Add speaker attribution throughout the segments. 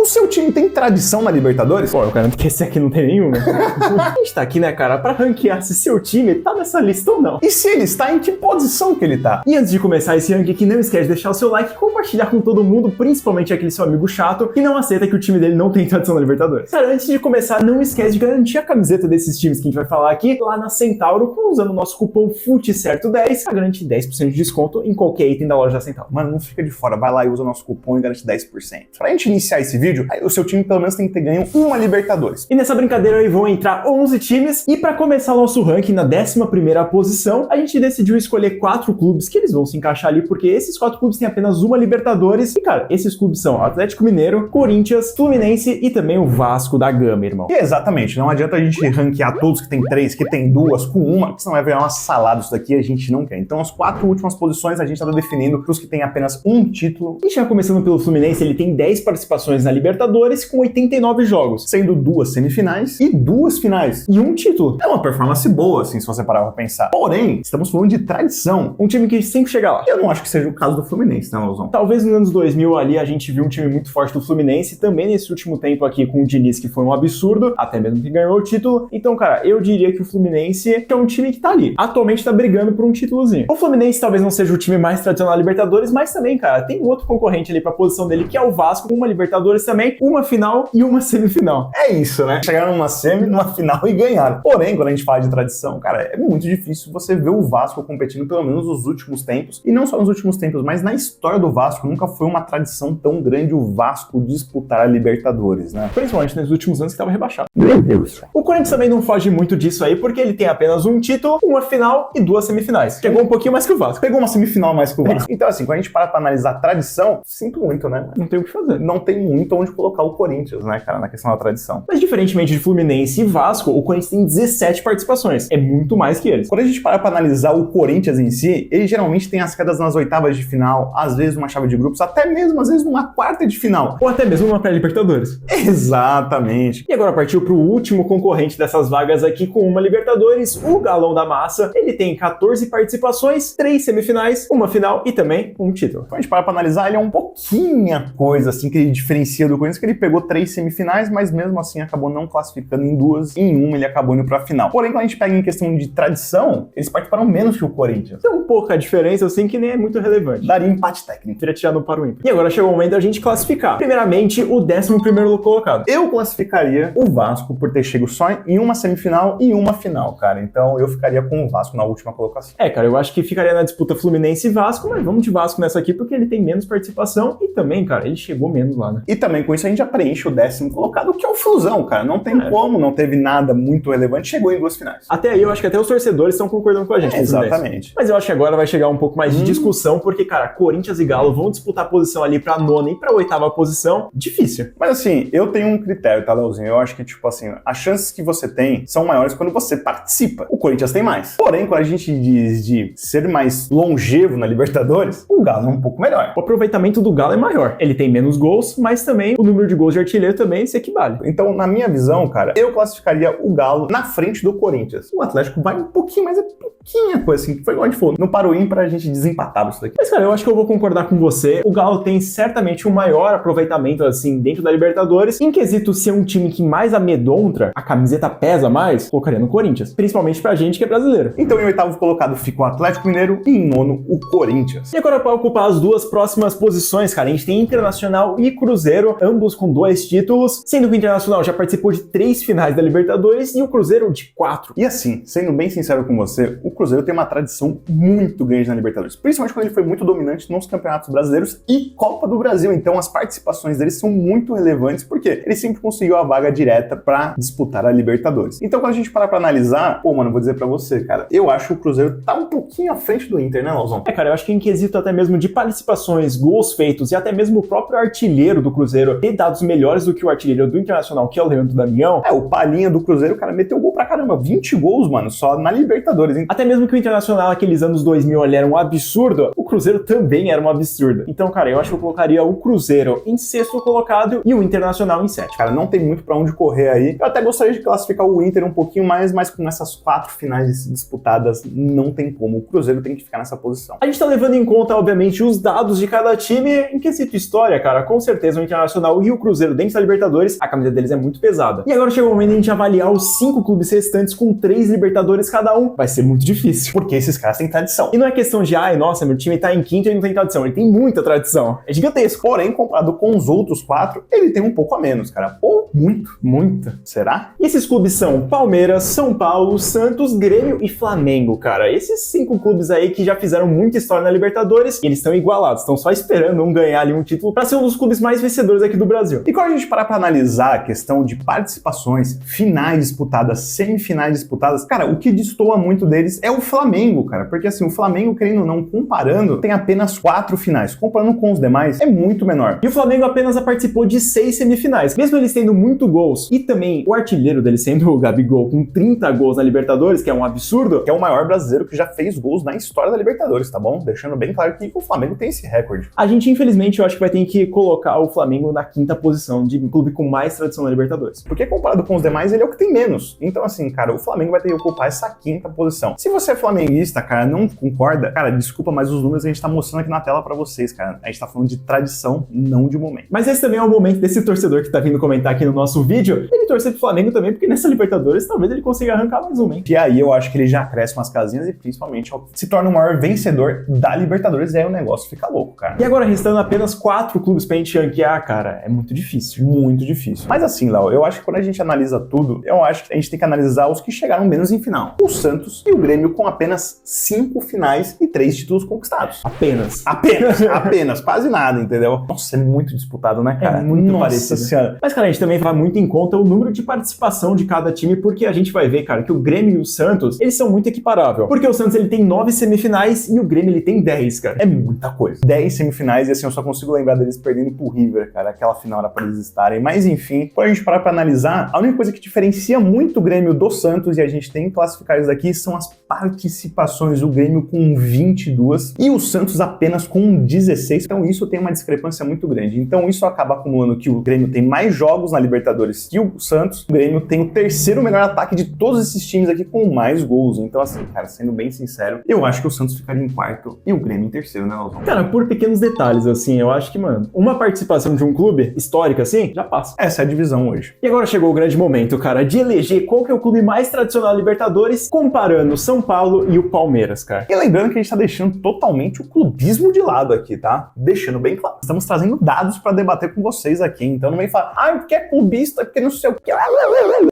Speaker 1: O seu time tem tradição na Libertadores?
Speaker 2: Pô, eu garanto que esse aqui não tem nenhum, né? A gente tá aqui, né, cara, pra ranquear se seu time tá nessa lista ou não.
Speaker 1: E se ele está, em que posição que ele tá?
Speaker 2: E antes de começar esse ranking aqui, não esquece de deixar o seu like e compartilhar com todo mundo, principalmente aquele seu amigo chato que não aceita que o time dele não tem tradição na Libertadores. Cara, antes de começar, não esquece de garantir a camiseta desses times que a gente vai falar aqui lá na Centauro, usando o nosso cupom FUTECERTO10 pra garantir 10% de desconto em qualquer item da loja da Centauro.
Speaker 1: Mano, não fica de fora, vai lá e usa o nosso cupom e garante 10%. Pra gente iniciar esse vídeo, aí o seu time pelo menos tem que ter ganho uma Libertadores.
Speaker 2: E nessa brincadeira aí vão entrar 11 times, e pra começar o nosso ranking na 11ª posição, a gente decidiu escolher 4 clubes que eles vão se encaixar ali, porque esses 4 clubes têm apenas uma Libertadores, e cara, esses clubes são Atlético Mineiro, Corinthians, Fluminense e também o Vasco da Gama, irmão.
Speaker 1: E exatamente, não adianta a gente ranquear todos que tem 3, que tem 2, com uma, que senão vai virar uma salada isso daqui e a gente não quer. Então as 4 últimas posições a gente tá definindo pros que tem apenas um título.
Speaker 2: E já começando pelo Fluminense, ele tem 10 participações na Libertadores com 89 jogos,
Speaker 1: sendo 2 semifinais e 2 finais.
Speaker 2: E um título.
Speaker 1: É uma performance boa, assim, se você parar pra pensar. Porém, estamos falando de tradição.
Speaker 2: Um time que sempre chega lá.
Speaker 1: Eu não acho que seja o caso do Fluminense, né, Lozão?
Speaker 2: Talvez nos anos 2000 ali a gente viu um time muito forte do Fluminense, também nesse último tempo aqui com o Diniz, que foi um absurdo, até mesmo que ganhou o título. Então, cara, eu diria que o Fluminense é um time que tá ali. Atualmente tá brigando por um títulozinho. O Fluminense talvez não seja o time mais tradicional da Libertadores, mas também, cara, tem um outro concorrente ali pra posição dele, que é o Vasco, uma Libertadores também, uma final e uma semifinal.
Speaker 1: É isso, né? Chegaram numa semi, numa final e ganharam. Porém, quando a gente fala de tradição, cara, é muito difícil você ver o Vasco competindo pelo menos nos últimos tempos. E não só nos últimos tempos, mas na história do Vasco nunca foi uma tradição tão grande o Vasco disputar a Libertadores, né?
Speaker 2: Principalmente nos últimos anos que tava rebaixado.
Speaker 1: Meu Deus.
Speaker 2: O Corinthians também não foge muito disso aí, porque ele tem apenas um título, uma final e 2 semifinais. Chegou um pouquinho mais que o Vasco.
Speaker 1: Pegou uma semifinal mais que o Vasco. Então, assim, quando a gente para pra analisar a tradição, sinto muito, né?
Speaker 2: Não tem o que fazer.
Speaker 1: Não tem muito onde colocar o Corinthians, né, cara, na questão da tradição.
Speaker 2: Mas diferentemente de Fluminense e Vasco, o Corinthians tem 17 participações. É muito mais que eles.
Speaker 1: Quando a gente para pra analisar o Corinthians em si, ele geralmente tem as quedas nas oitavas de final, às vezes numa chave de grupos, até mesmo, às vezes, numa quarta de final.
Speaker 2: Ou até mesmo numa pré-Libertadores.
Speaker 1: Exatamente.
Speaker 2: E agora partiu pro último concorrente dessas vagas aqui com uma Libertadores, o Galão da Massa. Ele tem 14 participações, 3 semifinais, uma final e também um título.
Speaker 1: Quando a gente para pra analisar, ele é um pouquinho a coisa, assim, que ele diferencia do Corinthians, que ele pegou 3 semifinais, mas mesmo assim acabou não classificando em 2, e em uma ele acabou indo pra final. Porém, quando a gente pega em questão de tradição, eles participaram menos que o Corinthians.
Speaker 2: Tem um pouco a diferença, assim, que nem é muito relevante.
Speaker 1: Daria empate técnico.
Speaker 2: Teria tirado para o ímpar. E agora chegou o momento da gente classificar. Primeiramente, o 11º colocado.
Speaker 1: Eu classificaria o Vasco por ter chego só em uma semifinal e uma final, cara. Então eu ficaria com o Vasco na última colocação.
Speaker 2: É, cara, eu acho que ficaria na disputa Fluminense e Vasco, mas vamos de Vasco nessa aqui porque ele tem menos participação e também, cara, ele chegou menos lá, né?
Speaker 1: E também com isso a gente já preenche o 10º colocado, que é o Flusão, cara. Não tem como, não teve nada muito relevante, chegou em 2 finais.
Speaker 2: Até aí eu acho que até os torcedores estão concordando com a gente.
Speaker 1: Exatamente.
Speaker 2: Mas eu acho que agora vai chegar um pouco mais de discussão, porque, cara, Corinthians e Galo vão disputar a posição ali pra 9ª e pra 8ª posição. Difícil.
Speaker 1: Mas assim, eu tenho um critério, tá, Leozinho? Eu acho que, tipo assim, as chances que você tem são maiores quando você participa. O Corinthians tem mais. Porém, quando a gente diz de ser mais longevo na Libertadores, o Galo é um pouco melhor.
Speaker 2: O aproveitamento do Galo é maior. Ele tem menos gols, mas também o número de gols de artilheiro também se equivale.
Speaker 1: Então, na minha visão, cara, eu classificaria o Galo na frente do Corinthians. O Atlético vai um pouquinho, mas é pouquinha coisa assim. Foi igual a gente falou, no para o ímpar a gente desempatava isso daqui.
Speaker 2: Mas, cara, eu acho que eu vou concordar com você. O Galo tem certamente um maior aproveitamento, assim, dentro da Libertadores. Em quesito ser um time que mais amedronta, a camiseta pesa mais, colocaria no Corinthians. Principalmente pra gente que é brasileiro.
Speaker 1: Então, em 8º colocado fica o Atlético Mineiro e em 9º o Corinthians.
Speaker 2: E agora, para ocupar as 2 próximas posições, cara, a gente tem Internacional e Cruzeiro, ambos com 2 títulos, sendo que o Internacional já participou de 3 finais da Libertadores e o Cruzeiro de 4.
Speaker 1: E assim, sendo bem sincero com você, o Cruzeiro tem uma tradição muito grande na Libertadores, principalmente quando ele foi muito dominante nos campeonatos brasileiros e Copa do Brasil. Então as participações deles são muito relevantes porque ele sempre conseguiu a vaga direta pra disputar a Libertadores. Então quando a gente para pra analisar, pô, mano, vou dizer pra você, cara, eu acho que o Cruzeiro tá um pouquinho à frente do Inter, né, Lauzão?
Speaker 2: É, cara, eu acho que em quesito até mesmo de participações, gols feitos e até mesmo o próprio artilheiro do Cruzeiro ter dados melhores do que o artilheiro do Internacional, que é o Leandro Damião.
Speaker 1: É, o Palhinha do Cruzeiro, cara, meteu gol pra caramba, 20 gols, mano, só na Libertadores, hein?
Speaker 2: Até mesmo que o Internacional, aqueles anos 2000, ele era um absurdo, o Cruzeiro também era um absurdo. Então, cara, eu acho que eu colocaria o Cruzeiro em 6º colocado e o Internacional em 7º.
Speaker 1: Cara, não tem muito pra onde correr aí. Eu até gostaria de classificar o Inter um pouquinho mais, mas com essas 4 finais disputadas, não tem como. O Cruzeiro tem que ficar nessa posição.
Speaker 2: A gente tá levando em conta, obviamente, os dados de cada time em quesito história, cara. Com certeza o Internacional Internacional e o Cruzeiro dentro da Libertadores, a camisa deles é muito pesada. E agora chegou o momento de a gente avaliar os 5 clubes restantes com 3 Libertadores cada um. Vai ser muito difícil.
Speaker 1: Porque esses caras têm tradição.
Speaker 2: E não é questão de, ai, nossa, meu time tá em quinto e não tem tradição. Ele tem muita tradição. É gigantesco.
Speaker 1: Porém, comparado com os outros 4, ele tem um pouco a menos, cara. Ou muito.
Speaker 2: Muita.
Speaker 1: Será?
Speaker 2: E esses clubes são Palmeiras, São Paulo, Santos, Grêmio e Flamengo, cara. Esses 5 clubes aí que já fizeram muita história na Libertadores e eles estão igualados. Estão só esperando um ganhar ali um título pra ser um dos clubes mais vencedores aqui do Brasil.
Speaker 1: E quando a gente parar pra analisar a questão de participações, finais disputadas, semifinais disputadas, cara, o que destoa muito deles é o Flamengo, cara. Porque assim, o Flamengo, querendo ou não, comparando, tem apenas 4 finais. Comparando com os demais, é muito menor.
Speaker 2: E o Flamengo apenas participou de 6 semifinais. Mesmo eles tendo muito gols e também o artilheiro deles sendo o Gabigol com 30 gols na Libertadores, que é um absurdo,
Speaker 1: Que é o maior brasileiro que já fez gols na história da Libertadores, tá bom? Deixando bem claro que o Flamengo tem esse recorde.
Speaker 2: a gente, infelizmente, eu acho que vai ter que colocar o Flamengo na 5ª posição de clube com mais tradição na Libertadores.
Speaker 1: Porque comparado com os demais, ele é o que tem menos. Então, assim, cara, o Flamengo vai ter que ocupar essa 5ª posição. Se você é flamenguista, cara, não concorda, cara, desculpa, mas os números a gente tá mostrando aqui na tela pra vocês, cara. A gente tá falando de tradição, não de momento.
Speaker 2: Mas esse também é o momento desse torcedor que tá vindo comentar aqui no nosso vídeo, ele torcer pro Flamengo também, porque nessa Libertadores talvez ele consiga arrancar mais uma, hein?
Speaker 1: E aí eu acho que ele já cresce umas casinhas e principalmente se torna o maior vencedor da Libertadores e aí o negócio fica louco, cara.
Speaker 2: E agora, restando apenas 4 clubes pra gente ranquear, cara, é muito difícil.
Speaker 1: Muito difícil. Mas assim, Léo, eu acho que quando a gente analisa tudo, eu acho que a gente tem que analisar os que chegaram menos em final. O Santos e o Grêmio com apenas 5 finais e 3 títulos conquistados. Apenas, quase nada, entendeu? Nossa, é muito disputado, né, cara?
Speaker 2: É muito
Speaker 1: Nossa
Speaker 2: parecido.
Speaker 1: Senhora.
Speaker 2: Mas, cara, a gente também vai muito em conta o número de participação de cada time, porque a gente vai ver, cara, que o Grêmio e o Santos, eles são muito equiparáveis. Porque o Santos, ele tem 9 semifinais e o Grêmio, ele tem 10, cara.
Speaker 1: É muita coisa. 10 semifinais e assim, eu só consigo lembrar deles perdendo pro River, cara. Aquela final era pra eles estarem. Mas enfim, quando a gente parar pra analisar, a única coisa que diferencia muito o Grêmio do Santos, e a gente tem que classificar isso daqui, são as participações. O Grêmio com 22 e o Santos apenas com 16. Então isso tem uma discrepância muito grande. Então isso acaba acumulando que o Grêmio tem mais jogos na Libertadores que o Santos. O Grêmio tem o 3º melhor ataque de todos esses times aqui com mais gols. Então assim, cara, sendo bem sincero, eu acho que o Santos ficaria em 4º e o Grêmio em 3º, né, Lauzão?
Speaker 2: Cara, por pequenos detalhes, assim, eu acho que, mano, uma participação de um clube histórica, assim, já passa.
Speaker 1: Essa é a divisão hoje.
Speaker 2: E agora chegou o grande momento, cara, de eleger qual que é o clube mais tradicional da Libertadores, comparando São Paulo e o Palmeiras, cara.
Speaker 1: E lembrando que a gente tá deixando totalmente o clubismo de lado aqui, tá? Deixando bem claro. Estamos trazendo dados pra debater com vocês aqui, então não vem falar, porque é clubista, porque não sei o que.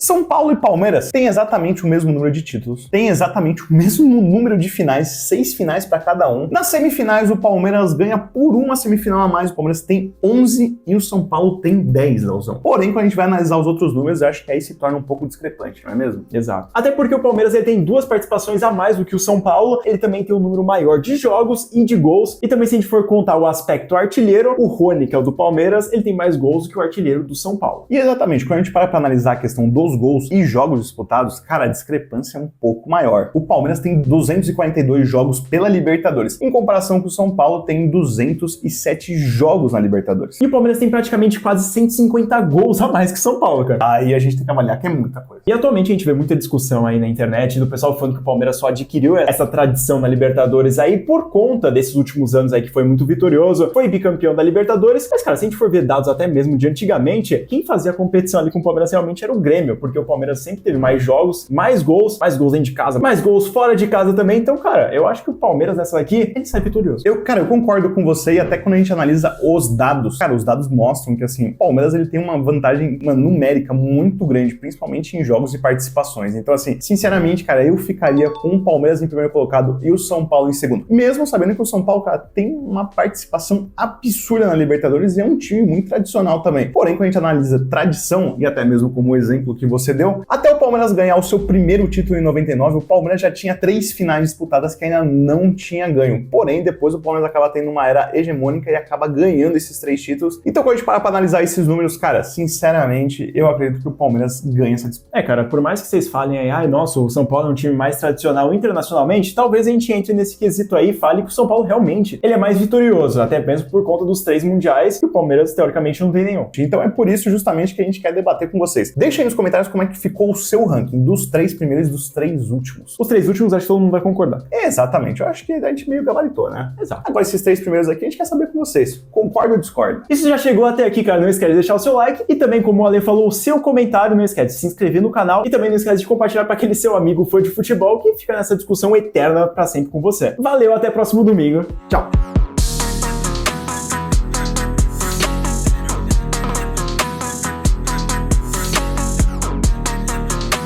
Speaker 1: São Paulo e Palmeiras têm exatamente o mesmo número de títulos, têm exatamente o mesmo número de finais, 6 finais pra cada um. Nas semifinais, o Palmeiras ganha por uma semifinal a mais, o Palmeiras tem 11 e o São Paulo tem 10, Leozão. Porém, quando a gente vai analisar os outros números, eu acho que aí se torna um pouco discrepante, não é mesmo?
Speaker 2: Exato. Até porque o Palmeiras ele tem 2 participações a mais do que o São Paulo, ele também tem um número maior de jogos e de gols, e também se a gente for contar o aspecto artilheiro, o Rony, que é o do Palmeiras, ele tem mais gols do que o artilheiro do São Paulo.
Speaker 1: E exatamente, quando a gente para pra analisar a questão dos gols e jogos disputados, cara, a discrepância é um pouco maior. O Palmeiras tem 242 jogos pela Libertadores, em comparação com o São Paulo tem 207 jogos na Libertadores.
Speaker 2: E o Palmeiras tem praticamente quase 150 gols a mais que o São Paulo, cara.
Speaker 1: Aí a gente tem que avaliar que é muita coisa.
Speaker 2: E atualmente a gente vê muita discussão aí na internet do pessoal falando que o Palmeiras só adquiriu essa tradição na Libertadores aí por conta desses últimos anos aí que foi muito vitorioso, foi bicampeão da Libertadores, mas cara, se a gente for ver dados até mesmo de antigamente, quem fazia a competição ali com o Palmeiras realmente era o Grêmio, porque o Palmeiras sempre teve mais jogos, mais gols dentro de casa, mais gols fora de casa também, então cara, eu acho que o Palmeiras nessa daqui, ele sai vitorioso.
Speaker 1: Eu concordo com você e até quando a gente analisa os dados, cara, os dados mostram que assim, o Palmeiras ele tem uma vantagem numérica muito grande, principalmente em jogos e participações. Então assim, sinceramente, cara, eu ficaria com o Palmeiras em primeiro colocado e o São Paulo em segundo. Mesmo sabendo que o São Paulo, cara, tem uma participação absurda na Libertadores e é um time muito tradicional também. Porém, quando a gente analisa tradição, e até mesmo como o exemplo que você deu, até o Palmeiras ganhar o seu primeiro título em 99, o Palmeiras já tinha 3 finais disputadas que ainda não tinha ganho. Porém, depois o Palmeiras acaba tendo uma era hegemônica e acaba ganhando esses 3 títulos. Então, quando a gente para pra analisar esses números, cara, sinceramente, eu acredito que o Palmeiras ganha essa disputa.
Speaker 2: Cara, por mais que vocês falem aí, nossa, o São Paulo é um time mais tradicional tradicional internacionalmente, talvez a gente entre nesse quesito aí e fale que o São Paulo realmente ele é mais vitorioso, até mesmo por conta dos 3 mundiais, que o Palmeiras teoricamente não tem nenhum.
Speaker 1: Então é por isso justamente que a gente quer debater com vocês. Deixa aí nos comentários como é que ficou o seu ranking dos 3 primeiros e dos 3 últimos.
Speaker 2: Os 3 últimos acho que todo mundo vai concordar.
Speaker 1: Exatamente, eu acho que a gente meio gabaritou, né?
Speaker 2: Exato.
Speaker 1: Agora esses 3 primeiros aqui a gente quer saber com vocês. Concorda ou discorda?
Speaker 2: E se já chegou até aqui, cara, não esquece de deixar o seu like e também, como o Ale falou, o seu comentário, não esquece de se inscrever no canal e também não esquece de compartilhar para aquele seu amigo fã de futebol que fica nessa discussão eterna para sempre com você. Valeu, até próximo domingo. Tchau!